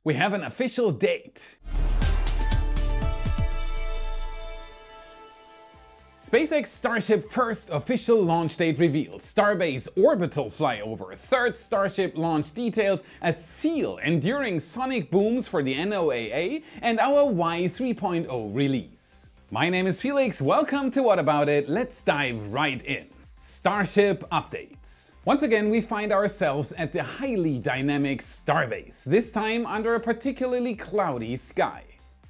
We have an official date. SpaceX Starship first official launch date revealed, Starbase orbital flyover, third Starship launch details, a seal enduring sonic booms for the NOAA, and our Y 3.0 release. My name is Felix, welcome to What About It, let's dive right in. Starship updates. Once again we find ourselves at the highly dynamic Starbase, this time under a particularly cloudy sky.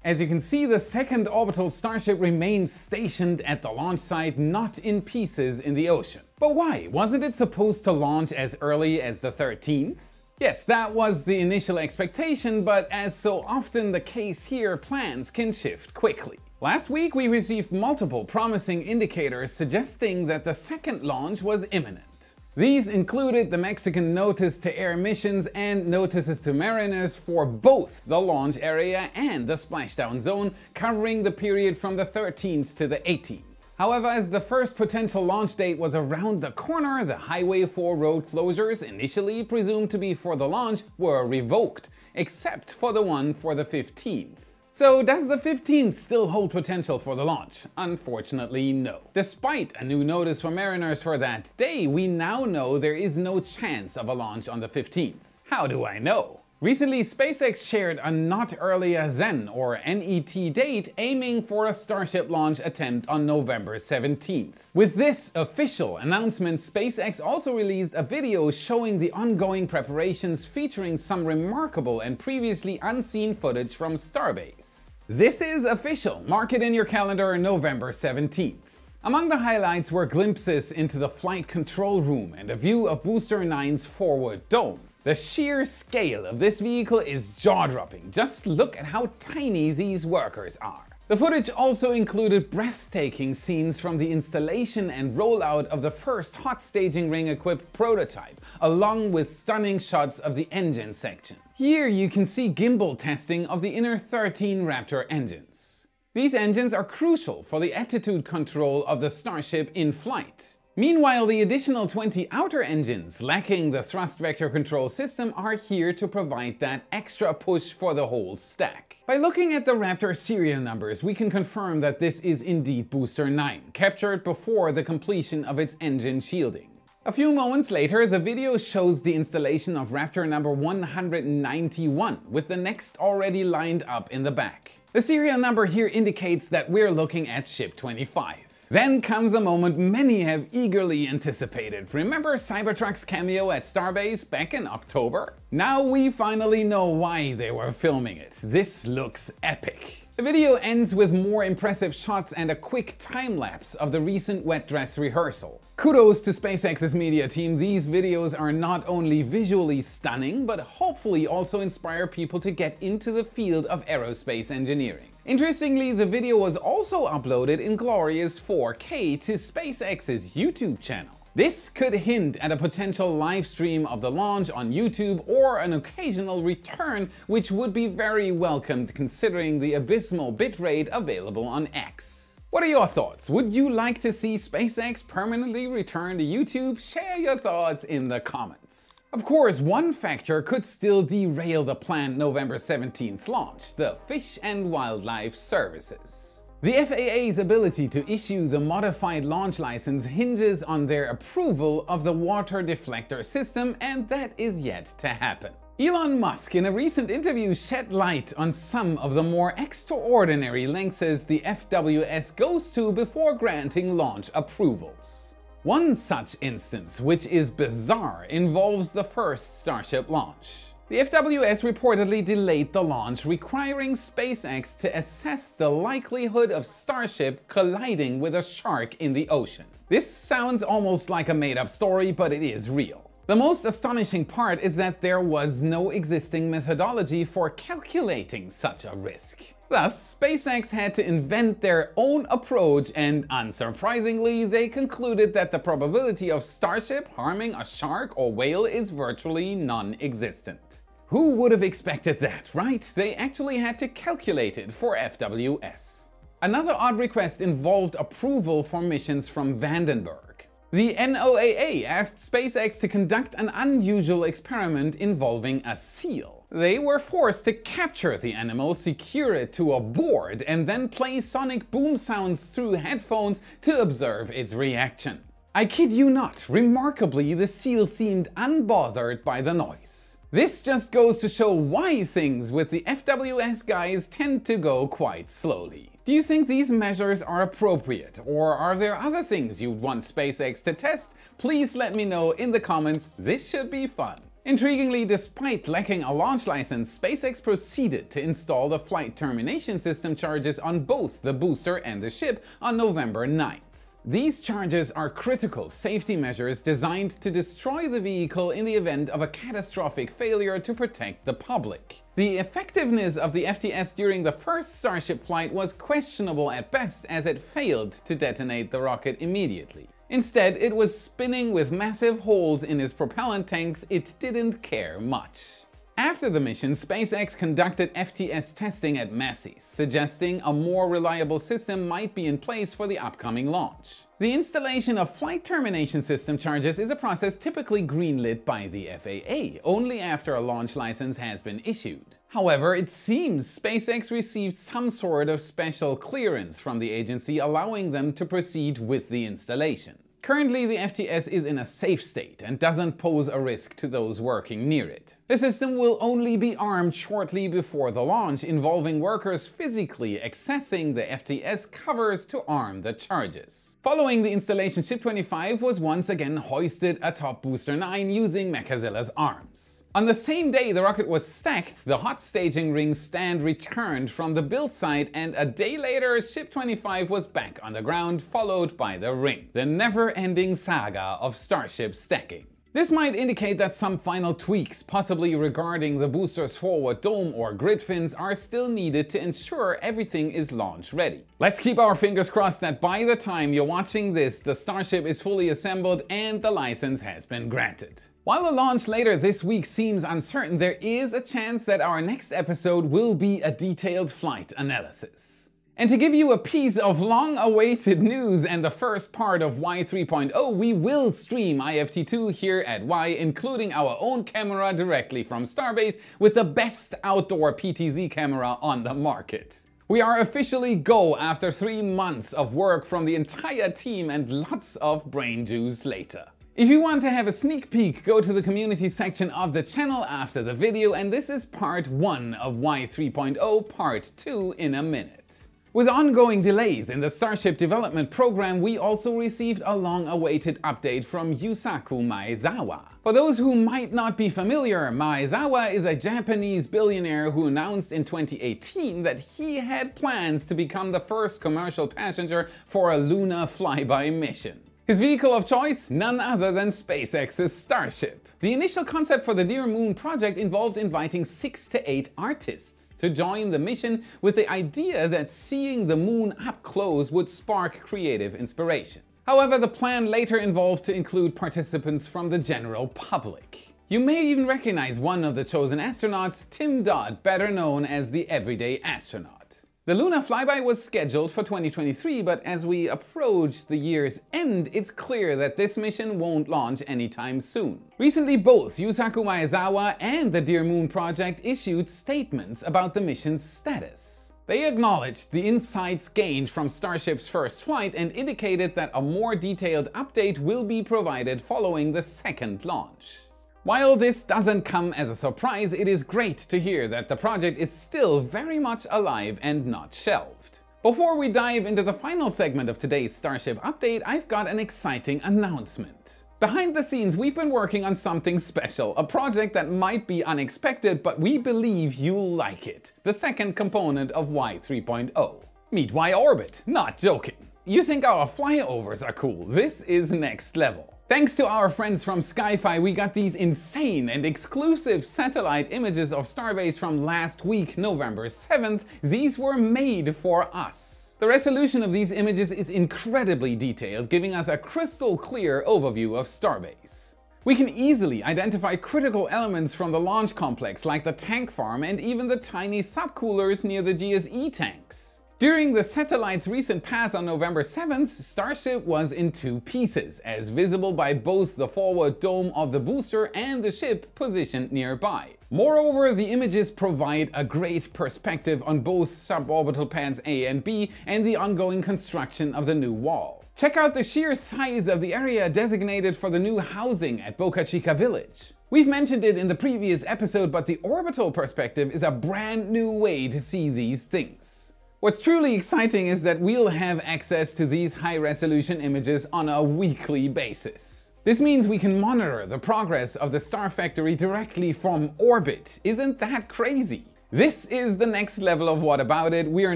As you can see, the second orbital Starship remains stationed at the launch site, not in pieces in the ocean. But why? Wasn't it supposed to launch as early as the 13th? Yes, that was the initial expectation, but as so often the case here, plans can shift quickly. Last week we received multiple promising indicators suggesting that the second launch was imminent. These included the Mexican notice to air missions and notices to mariners for both the launch area and the splashdown zone, covering the period from the 13th to the 18th. However, as the first potential launch date was around the corner, the Highway 4 road closures, initially presumed to be for the launch, were revoked, except for the one for the 15th. So does the 15th still hold potential for the launch? Unfortunately, no. Despite a new notice for mariners for that day, we now know there is no chance of a launch on the 15th. How do I know? Recently, SpaceX shared a not earlier than, or NET date, aiming for a Starship launch attempt on November 17th. With this official announcement, SpaceX also released a video showing the ongoing preparations, featuring some remarkable and previously unseen footage from Starbase. This is official, mark it in your calendar, November 17th. Among the highlights were glimpses into the flight control room and a view of Booster 9's forward dome. The sheer scale of this vehicle is jaw-dropping, just look at how tiny these workers are. The footage also included breathtaking scenes from the installation and rollout of the first hot staging ring equipped prototype, along with stunning shots of the engine section. Here you can see gimbal testing of the inner 13 Raptor engines. These engines are crucial for the attitude control of the Starship in flight. Meanwhile, the additional 20 outer engines, lacking the thrust vector control system, are here to provide that extra push for the whole stack. By looking at the Raptor serial numbers, we can confirm that this is indeed Booster 9, captured before the completion of its engine shielding. A few moments later, the video shows the installation of Raptor number 191, with the next already lined up in the back. The serial number here indicates that we're looking at Ship 25. Then comes a moment many have eagerly anticipated. Remember Cybertruck's cameo at Starbase back in October? Now we finally know why they were filming it. This looks epic. The video ends with more impressive shots and a quick time-lapse of the recent wet dress rehearsal. Kudos to SpaceX's media team, these videos are not only visually stunning, but hopefully also inspire people to get into the field of aerospace engineering. Interestingly, the video was also uploaded in glorious 4K to SpaceX's YouTube channel. This could hint at a potential live stream of the launch on YouTube or an occasional return, which would be very welcomed considering the abysmal bitrate available on X. What are your thoughts? Would you like to see SpaceX permanently return to YouTube? Share your thoughts in the comments. Of course, one factor could still derail the planned November 17th launch: the Fish and Wildlife Services. The FAA's ability to issue the modified launch license hinges on their approval of the water deflector system, and that is yet to happen. Elon Musk in a recent interview shed light on some of the more extraordinary lengths the FWS goes to before granting launch approvals. One such instance, which is bizarre, involves the first Starship launch. The FWS reportedly delayed the launch, requiring SpaceX to assess the likelihood of Starship colliding with a shark in the ocean. This sounds almost like a made-up story, but it is real. The most astonishing part is that there was no existing methodology for calculating such a risk. Thus, SpaceX had to invent their own approach, and unsurprisingly, they concluded that the probability of Starship harming a shark or whale is virtually non-existent. Who would have expected that, right? They actually had to calculate it for FWS. Another odd request involved approval for missions from Vandenberg. The NOAA asked SpaceX to conduct an unusual experiment involving a seal. They were forced to capture the animal, secure it to a board, and then play sonic boom sounds through headphones to observe its reaction. I kid you not, remarkably, the seal seemed unbothered by the noise. This just goes to show why things with the FWS guys tend to go quite slowly. Do you think these measures are appropriate, or are there other things you'd want SpaceX to test? Please let me know in the comments. This should be fun. Intriguingly, despite lacking a launch license, SpaceX proceeded to install the flight termination system charges on both the booster and the ship on November 9th. These charges are critical safety measures designed to destroy the vehicle in the event of a catastrophic failure to protect the public. The effectiveness of the FTS during the first Starship flight was questionable at best, as it failed to detonate the rocket immediately. Instead, it was spinning with massive holes in its propellant tanks. It didn't care much. After the mission, SpaceX conducted FTS testing at Massey's, suggesting a more reliable system might be in place for the upcoming launch. The installation of flight termination system charges is a process typically greenlit by the FAA, only after a launch license has been issued. However, it seems SpaceX received some sort of special clearance from the agency, allowing them to proceed with the installation. Currently, the FTS is in a safe state and doesn't pose a risk to those working near it. The system will only be armed shortly before the launch, involving workers physically accessing the FTS covers to arm the charges. Following the installation, Ship 25 was once again hoisted atop Booster 9 using Mechazilla's arms. On the same day the rocket was stacked, the hot staging ring stand returned from the build site, and a day later Ship 25 was back on the ground, followed by the ring. The never-ending saga of Starship stacking. This might indicate that some final tweaks, possibly regarding the booster's forward dome or grid fins, are still needed to ensure everything is launch ready. Let's keep our fingers crossed that by the time you're watching this, the Starship is fully assembled and the license has been granted. While a launch later this week seems uncertain, there is a chance that our next episode will be a detailed flight analysis. And to give you a piece of long-awaited news and the first part of Y 3.0, we will stream IFT2 here at Y, including our own camera directly from Starbase with the best outdoor PTZ camera on the market. We are officially go after 3 months of work from the entire team and lots of brain juice later. If you want to have a sneak peek, go to the community section of the channel after the video, and this is part 1 of Y 3.0, part 2 in a minute. With ongoing delays in the Starship development program, we also received a long-awaited update from Yusaku Maezawa. For those who might not be familiar, Maezawa is a Japanese billionaire who announced in 2018 that he had plans to become the first commercial passenger for a lunar flyby mission. His vehicle of choice? None other than SpaceX's Starship. The initial concept for the Dear Moon project involved inviting 6 to 8 artists to join the mission, with the idea that seeing the moon up close would spark creative inspiration. However, the plan later involved to include participants from the general public. You may even recognize one of the chosen astronauts, Tim Dodd, better known as the Everyday Astronaut. The lunar flyby was scheduled for 2023, but as we approach the year's end, it's clear that this mission won't launch anytime soon. Recently, both Yusaku Maezawa and the Dear Moon project issued statements about the mission's status. They acknowledged the insights gained from Starship's first flight and indicated that a more detailed update will be provided following the second launch. While this doesn't come as a surprise, it is great to hear that the project is still very much alive and not shelved. Before we dive into the final segment of today's Starship update, I've got an exciting announcement. Behind the scenes, we've been working on something special, a project that might be unexpected, but we believe you'll like it. The second component of Y 3.0. Meet Y Orbit. Not joking. You think our flyovers are cool? This is next level. Thanks to our friends from Sky-Fi, we got these insane and exclusive satellite images of Starbase from last week, November 7th. These were made for us. The resolution of these images is incredibly detailed, giving us a crystal clear overview of Starbase. We can easily identify critical elements from the launch complex, like the tank farm and even the tiny subcoolers near the GSE tanks. During the satellite's recent pass on November 7th, Starship was in 2 pieces, as visible by both the forward dome of the booster and the ship positioned nearby. Moreover, the images provide a great perspective on both suborbital pads A and B and the ongoing construction of the new wall. Check out the sheer size of the area designated for the new housing at Boca Chica Village. We've mentioned it in the previous episode, but the orbital perspective is a brand new way to see these things. What's truly exciting is that we'll have access to these high-resolution images on a weekly basis. This means we can monitor the progress of the star factory directly from orbit. Isn't that crazy? This is the next level of what about it. We are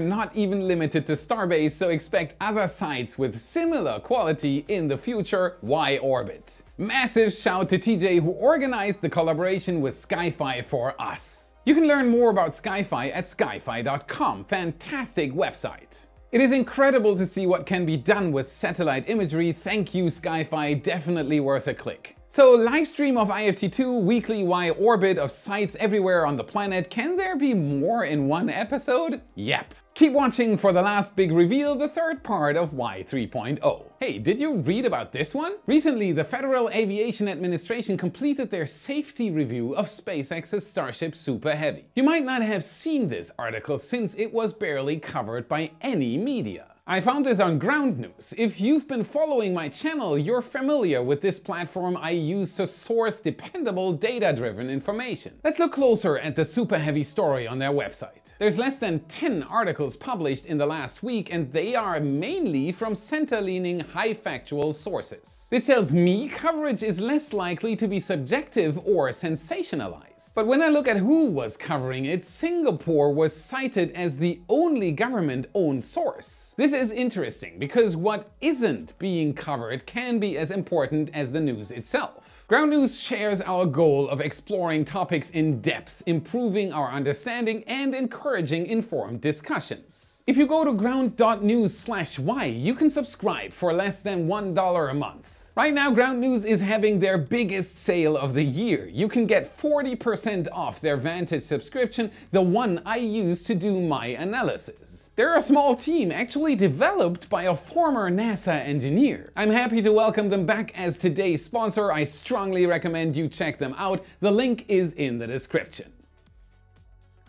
not even limited to Starbase, so expect other sites with similar quality in the future. Why orbit? Massive shout to TJ who organized the collaboration with Skyfi for us. You can learn more about Skyfi at skyfi.com. Fantastic website. It is incredible to see what can be done with satellite imagery. Thank you, Skyfi, definitely worth a click. So, live stream of IFT2, weekly Y orbit of sites everywhere on the planet. Can there be more in one episode? Yep. Keep watching for the last big reveal, the third part of Y 3.0. Hey, did you read about this one? Recently, the Federal Aviation Administration completed their safety review of SpaceX's Starship Super Heavy. You might not have seen this article since it was barely covered by any media. I found this on Ground News. If you've been following my channel, you're familiar with this platform I use to source dependable data-driven information. Let's look closer at the Super Heavy story on their website. There's less than 10 articles published in the last week, and they are mainly from center-leaning, high-factual sources. This tells me coverage is less likely to be subjective or sensationalized. But when I look at who was covering it, Singapore was cited as the only government-owned source. This is interesting because what isn't being covered can be as important as the news itself. Ground News shares our goal of exploring topics in depth, improving our understanding, and encouraging informed discussions. If you go to ground.news/y, you can subscribe for less than $1 a month. Right now, Ground News is having their biggest sale of the year. You can get 40% off their Vantage subscription, the one I use to do my analysis. They're a small team, actually developed by a former NASA engineer. I'm happy to welcome them back as today's sponsor. I strongly recommend you check them out. The link is in the description.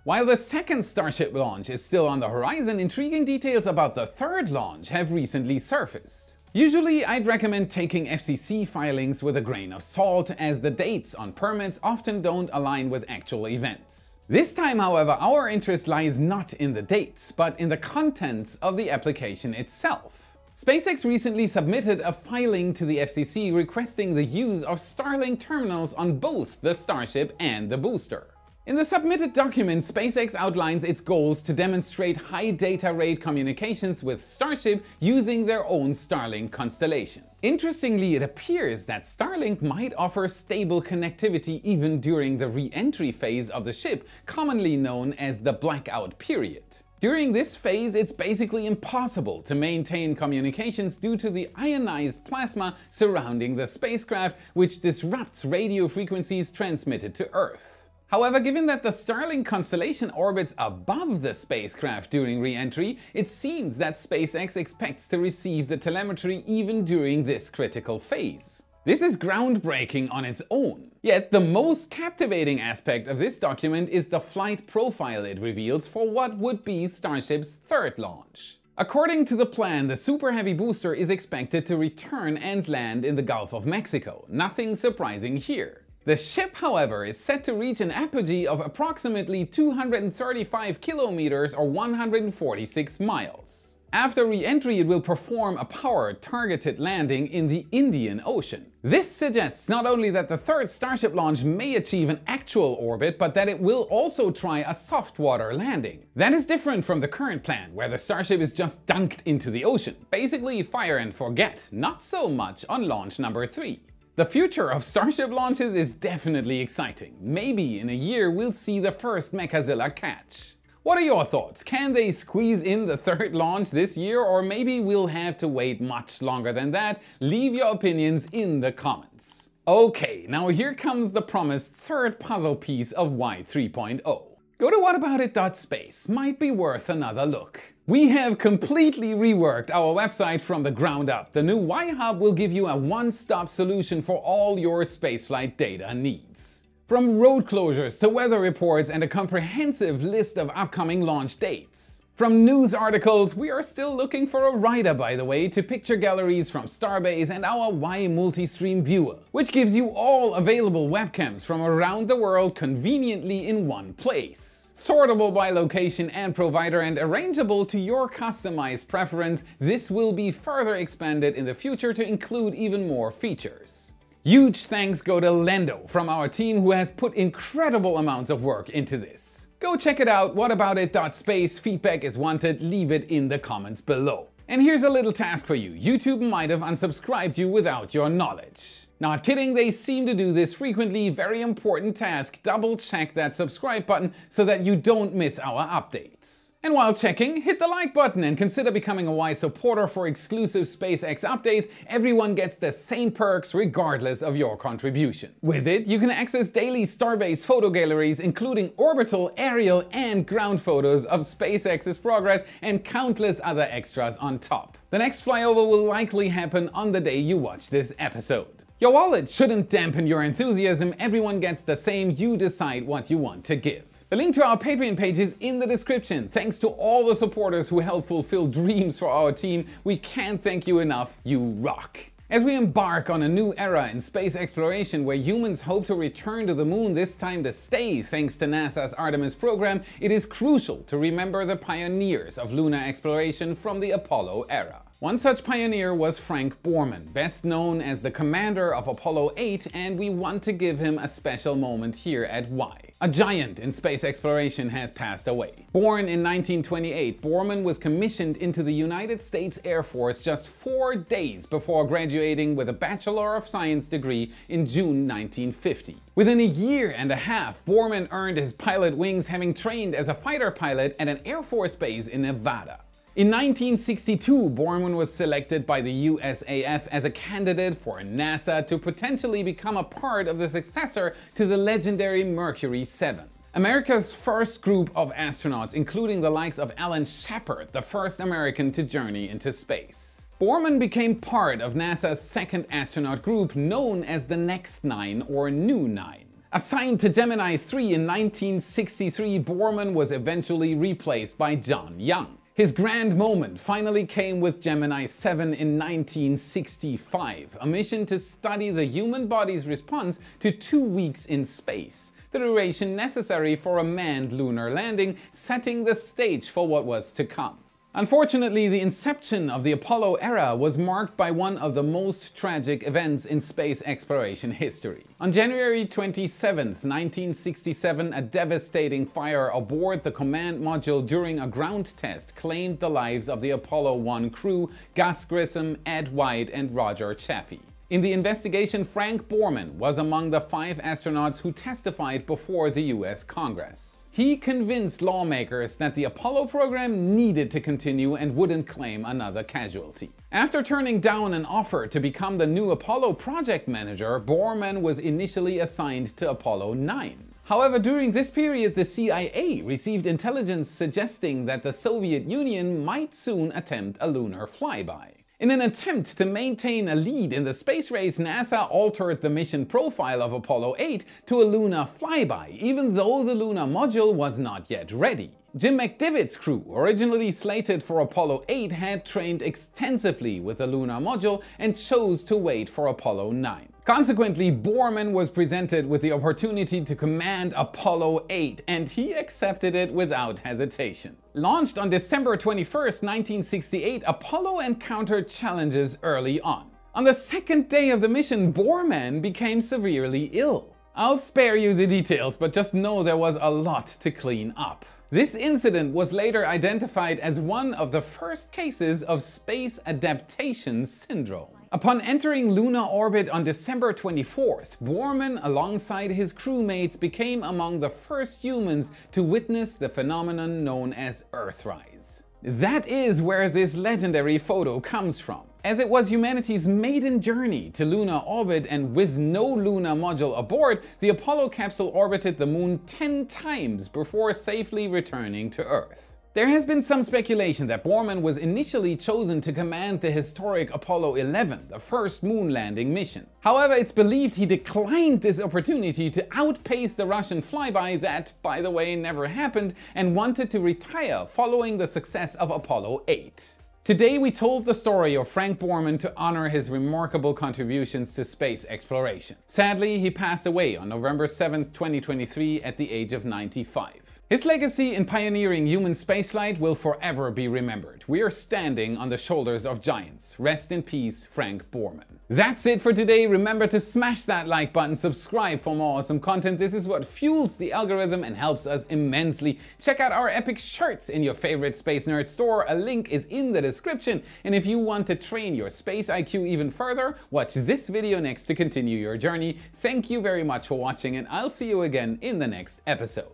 While the second Starship launch is still on the horizon, intriguing details about the third launch have recently surfaced. Usually, I'd recommend taking FCC filings with a grain of salt, as the dates on permits often don't align with actual events. This time, however, our interest lies not in the dates, but in the contents of the application itself. SpaceX recently submitted a filing to the FCC requesting the use of Starlink terminals on both the Starship and the booster. In the submitted document, SpaceX outlines its goals to demonstrate high data rate communications with Starship using their own Starlink constellation. Interestingly, it appears that Starlink might offer stable connectivity even during the re-entry phase of the ship, commonly known as the blackout period. During this phase, it's basically impossible to maintain communications due to the ionized plasma surrounding the spacecraft, which disrupts radio frequencies transmitted to Earth. However, given that the Starlink constellation orbits above the spacecraft during re-entry, it seems that SpaceX expects to receive the telemetry even during this critical phase. This is groundbreaking on its own. Yet the most captivating aspect of this document is the flight profile it reveals for what would be Starship's third launch. According to the plan, the Super Heavy booster is expected to return and land in the Gulf of Mexico. Nothing surprising here. The ship, however, is set to reach an apogee of approximately 235 kilometers or 146 miles. After re-entry, it will perform a powered, targeted landing in the Indian Ocean. This suggests not only that the third Starship launch may achieve an actual orbit, but that it will also try a soft water landing. That is different from the current plan, where the Starship is just dunked into the ocean. Basically fire and forget, not so much on launch number 3. The future of Starship launches is definitely exciting. Maybe in a year we'll see the first Mechazilla catch. What are your thoughts? Can they squeeze in the third launch this year, or maybe we'll have to wait much longer than that? Leave your opinions in the comments. Okay, now here comes the promised third puzzle piece of Y 3.0. Go to whataboutit.space, might be worth another look. We have completely reworked our website from the ground up. The new Y Hub will give you a one-stop solution for all your spaceflight data needs. From road closures to weather reports and a comprehensive list of upcoming launch dates. From news articles, we are still looking for a writer, by the way, to picture galleries from Starbase and our Y multi-stream viewer, which gives you all available webcams from around the world conveniently in one place. Sortable by location and provider and arrangeable to your customized preference, this will be further expanded in the future to include even more features. Huge thanks go to Lendo from our team, who has put incredible amounts of work into this. Go check it out, whataboutit.space, feedback is wanted, leave it in the comments below. And here's a little task for you, YouTube might have unsubscribed you without your knowledge. Not kidding, they seem to do this frequently, very important task, double check that subscribe button so that you don't miss our updates. And while checking, hit the like button and consider becoming a Y supporter for exclusive SpaceX updates. Everyone gets the same perks regardless of your contribution. With it, you can access daily Starbase photo galleries, including orbital, aerial and ground photos of SpaceX's progress and countless other extras on top. The next flyover will likely happen on the day you watch this episode. Your wallet shouldn't dampen your enthusiasm, everyone gets the same, you decide what you want to give. The link to our Patreon page is in the description. Thanks to all the supporters who help fulfill dreams for our team. We can't thank you enough. You rock. As we embark on a new era in space exploration where humans hope to return to the moon, this time to stay thanks to NASA's Artemis program, it is crucial to remember the pioneers of lunar exploration from the Apollo era. One such pioneer was Frank Borman, best known as the commander of Apollo 8, and we want to give him a special moment here at Y. A giant in space exploration has passed away. Born in 1928, Borman was commissioned into the United States Air Force just 4 days before graduating with a Bachelor of Science degree in June 1950. Within a year and a half, Borman earned his pilot wings, having trained as a fighter pilot at an Air Force base in Nevada. In 1962, Borman was selected by the USAF as a candidate for NASA to potentially become a part of the successor to the legendary Mercury 7. America's first group of astronauts, including the likes of Alan Shepard, the first American to journey into space. Borman became part of NASA's second astronaut group, known as the Next 9 or New 9. Assigned to Gemini 3 in 1963, Borman was eventually replaced by John Young. His grand moment finally came with Gemini 7 in 1965, a mission to study the human body's response to 2 weeks in space, the duration necessary for a manned lunar landing, setting the stage for what was to come. Unfortunately, the inception of the Apollo era was marked by one of the most tragic events in space exploration history. On January 27, 1967, a devastating fire aboard the command module during a ground test claimed the lives of the Apollo 1 crew, Gus Grissom, Ed White and Roger Chaffee. In the investigation, Frank Borman was among the 5 astronauts who testified before the US Congress. He convinced lawmakers that the Apollo program needed to continue and wouldn't claim another casualty. After turning down an offer to become the new Apollo project manager, Borman was initially assigned to Apollo 9. However, during this period, the CIA received intelligence suggesting that the Soviet Union might soon attempt a lunar flyby. In an attempt to maintain a lead in the space race, NASA altered the mission profile of Apollo 8 to a lunar flyby, even though the lunar module was not yet ready. Jim McDivitt's crew, originally slated for Apollo 8, had trained extensively with the lunar module and chose to wait for Apollo 9. Consequently, Borman was presented with the opportunity to command Apollo 8, and he accepted it without hesitation. Launched on December 21, 1968, Apollo encountered challenges early on. On the second day of the mission, Borman became severely ill. I'll spare you the details, but just know there was a lot to clean up. This incident was later identified as one of the first cases of space adaptation syndrome. Upon entering lunar orbit on December 24th, Borman, alongside his crewmates, became among the first humans to witness the phenomenon known as Earthrise. That is where this legendary photo comes from, as it was humanity's maiden journey to lunar orbit, and with no lunar module aboard, the Apollo capsule orbited the moon 10 times before safely returning to Earth. There has been some speculation that Bormann was initially chosen to command the historic Apollo 11, the first moon landing mission. However, it's believed he declined this opportunity to outpace the Russian flyby that, by the way, never happened, and wanted to retire following the success of Apollo 8. Today we told the story of Frank Bormann to honor his remarkable contributions to space exploration. Sadly, he passed away on November 7, 2023 at the age of 95. His legacy in pioneering human spaceflight will forever be remembered. We are standing on the shoulders of giants. Rest in peace, Frank Bormann. That's it for today. Remember to smash that like button, subscribe for more awesome content. This is what fuels the algorithm and helps us immensely. Check out our epic shirts in your favorite Space Nerd store. A link is in the description. And if you want to train your space IQ even further, watch this video next to continue your journey. Thank you very much for watching, and I'll see you again in the next episode.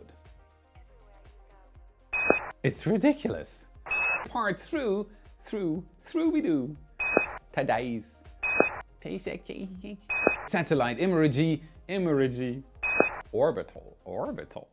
It's ridiculous. Part through we do. Today's satellite imagery, orbital.